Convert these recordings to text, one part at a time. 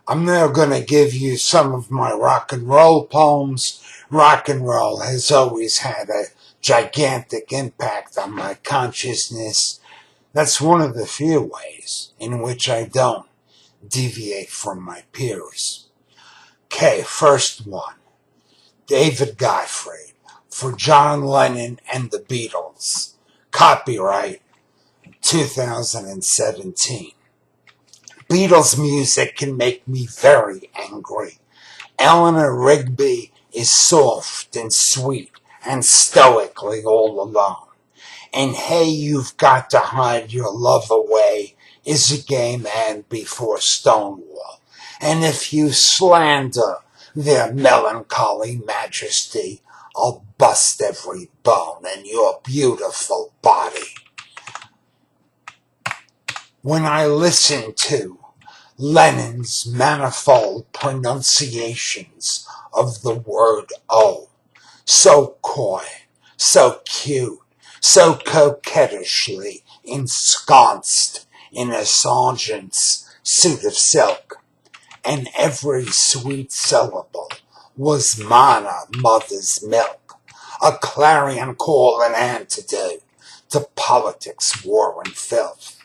I'm now going to give you some of my rock and roll poems. Rock and roll has always had a gigantic impact on my consciousness. That's one of the few ways in which I don't deviate from my peers. Okay, first one. David Godfrey for John Lennon and the Beatles. Copyright 2017. Beatles music can make me very angry. Eleanor Rigby is soft and sweet and stoically all alone. And Hey, You've Got to Hide Your Love Away is a gay man before Stonewall. And if you slander their melancholy majesty, I'll bust every bone in your beautiful body. When I listen to Lennon's manifold pronunciations of the word O, so coy, so cute, so coquettishly ensconced in a sergeant's suit of silk, and every sweet syllable was manna mother's milk, a clarion call and antidote to politics, war, and filth.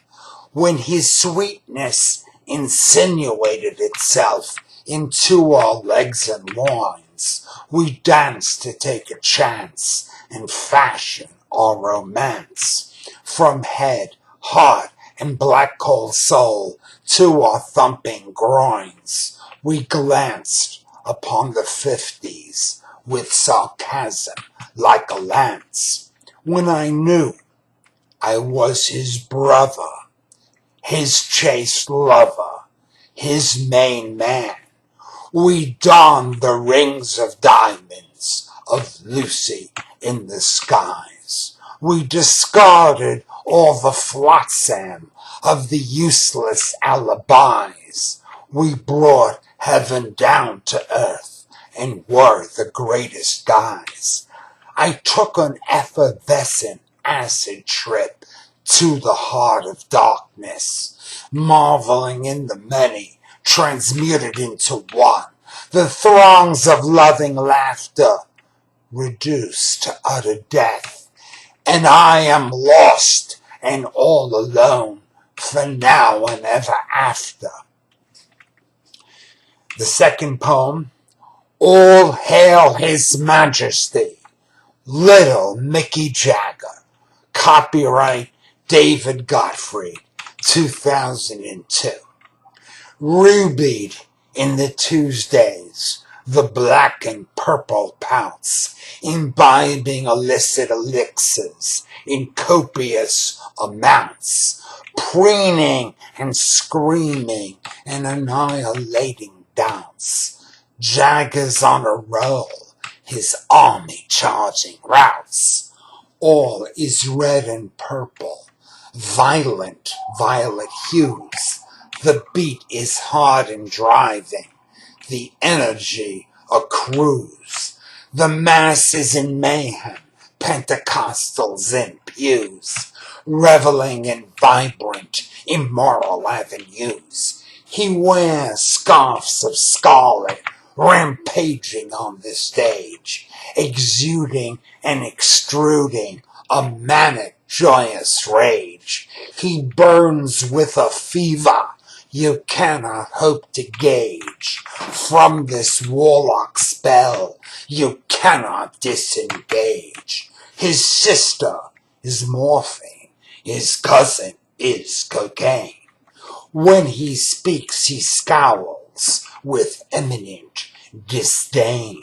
When his sweetness insinuated itself into our legs and loins, we danced to take a chance and fashion our romance. From head, heart, and black coal soul to our thumping groins, we glanced upon the 50s with sarcasm like a lance. When I knew I was his brother, his chaste lover, his main man, we donned the rings of diamonds of Lucy in the skies. We discarded all the flotsam of the useless alibis. We brought heaven down to earth and were the greatest guys. I took an effervescent acid trip to the heart of darkness, marveling in the many transmuted into one, the throngs of loving laughter reduced to utter death, and I am lost and all alone for now and ever after. The second poem, All Hail His Majesty, Little Mickey Jagger, copyright David Godfrey, 2002. Rubied in the Tuesdays, the black and purple pounce, imbibing illicit elixirs in copious amounts, preening and screaming and annihilating dance. Jaggers on a roll, his army charging routes. All is red and purple, violent violet hues. The beat is hard and driving, the energy a cruise. The mass is in mayhem, Pentecostals in pews, reveling in vibrant, immoral avenues. He wears scarfs of scarlet, rampaging on the stage, exuding and extruding a manic, joyous rage. He burns with a fever you cannot hope to gauge. From this warlock spell you cannot disengage. His sister is morphine, his cousin is cocaine. When he speaks he scowls with eminent disdain.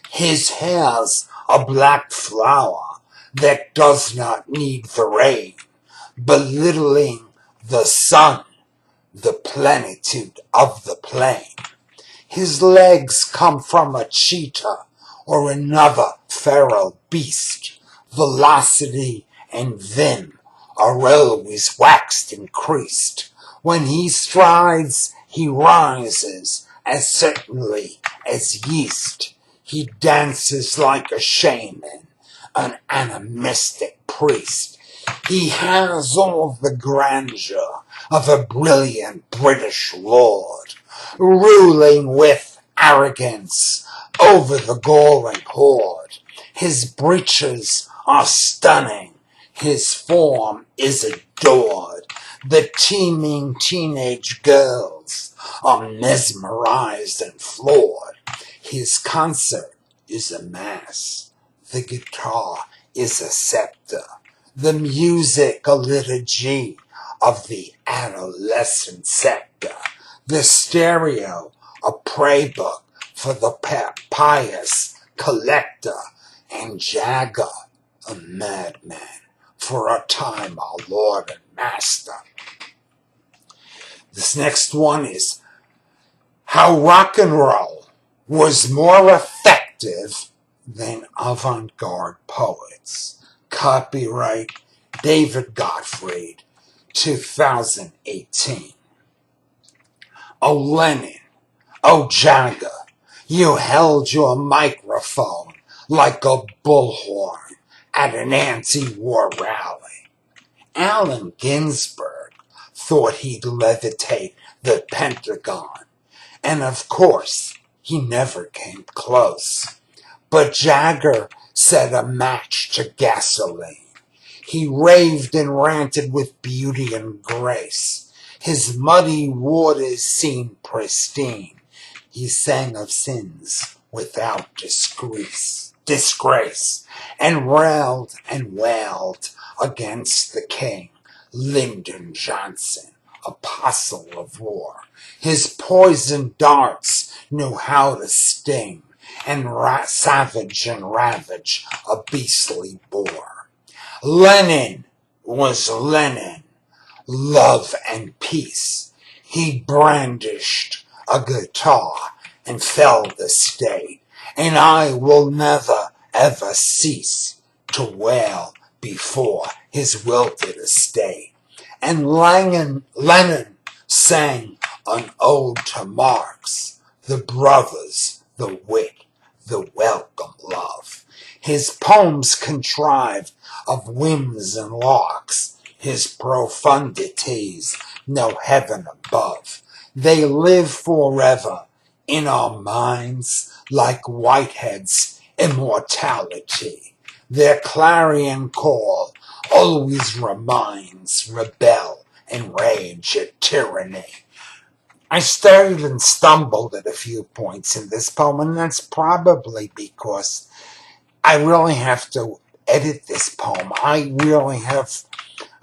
His hair's a black flower that does not need the rain, belittling the sun, the plenitude of the plain. His legs come from a cheetah or another feral beast. Velocity and vim are always waxed increased. When he strides, he rises as certainly as yeast. He dances like a shaman, an animistic priest. He has all the grandeur of a brilliant British lord, ruling with arrogance over the galling horde. His breeches are stunning, his form is adored. The teeming teenage girls are mesmerized and floored. His concert is a mass, the guitar is a scepter, the music a liturgy of the adolescent sector, the stereo a prayer book for the pious collector, and Jagger a madman, for a time our Lord and Master. This next one is how rock and roll was more effective than avant-garde poets. Copyright David Gottfried, 2018. Oh, Lennon, oh, Jagger, you held your microphone like a bullhorn at an anti-war rally. Allen Ginsberg thought he'd levitate the Pentagon, and of course, he never came close. But Jagger set a match to gasoline. He raved and ranted with beauty and grace. His muddy waters seemed pristine. He sang of sins without disgrace, and railed and wailed against the king, Lyndon Johnson, apostle of war. His poisoned darts knew how to sting and savage and ravage a beastly boar. Lenin was Lenin, love and peace. He brandished a guitar and felled the state, and I will never ever cease to wail before his wilted estate. And Lenin sang an ode to Marx, the brothers, the wit, the welcome love. His poems contrived of whims and larks, his profundities no heaven above. They live forever in our minds like Whitehead's immortality. Their clarion call always reminds rebel and rage at tyranny. I stuttered and stumbled at a few points in this poem, and that's probably because I really have to edit this poem. I really have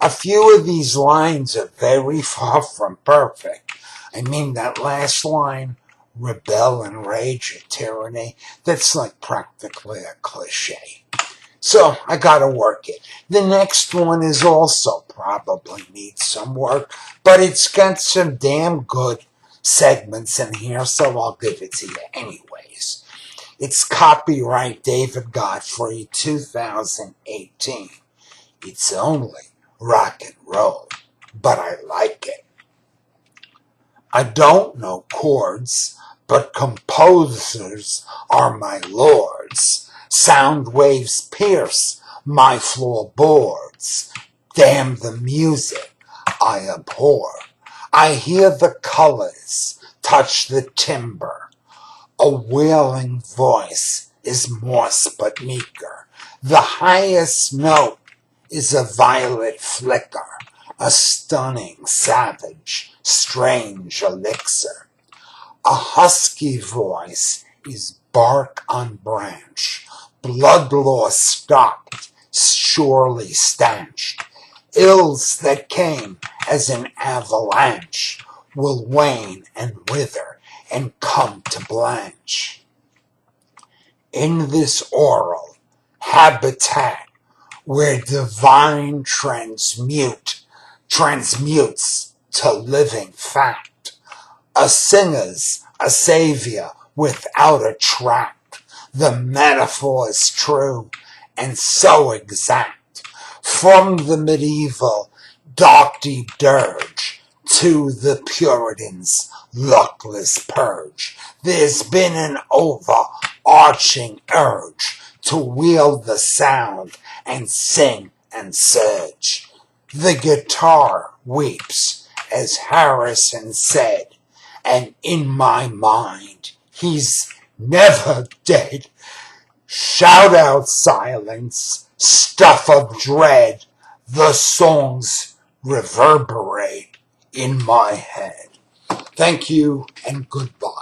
a few of these lines are very far from perfect. I mean, that last line, rebel and rage at tyranny, that's like practically a cliche. So I gotta work it. The next one is also probably needs some work, but it's got some damn good segments in here, so I'll give it to you anyways. It's copyright David Gottfried, 2018. It's only rock and roll, but I like it. I don't know chords, but composers are my lords. Sound waves pierce my floorboards. Damn the music I abhor. I hear the colors touch the timbre. A wailing voice is Morse but meeker. The highest note is a violet flicker, a stunning, savage, strange elixir. A husky voice is bark on branch, blood law stopped, surely stanched. Ills that came as an avalanche will wane and wither and come to blanch. In this oral habitat where divine transmutes to living fact, a singer's a savior without a tract. The metaphor is true and so exact. From the medieval dark deep dirge to the Puritans' luckless purge, there's been an overarching urge to wield the sound and sing and surge. The guitar weeps, as Harrison said, and in my mind, he's never dead. Shout out silence, stuff of dread, the songs reverberate in my head. Thank you and goodbye.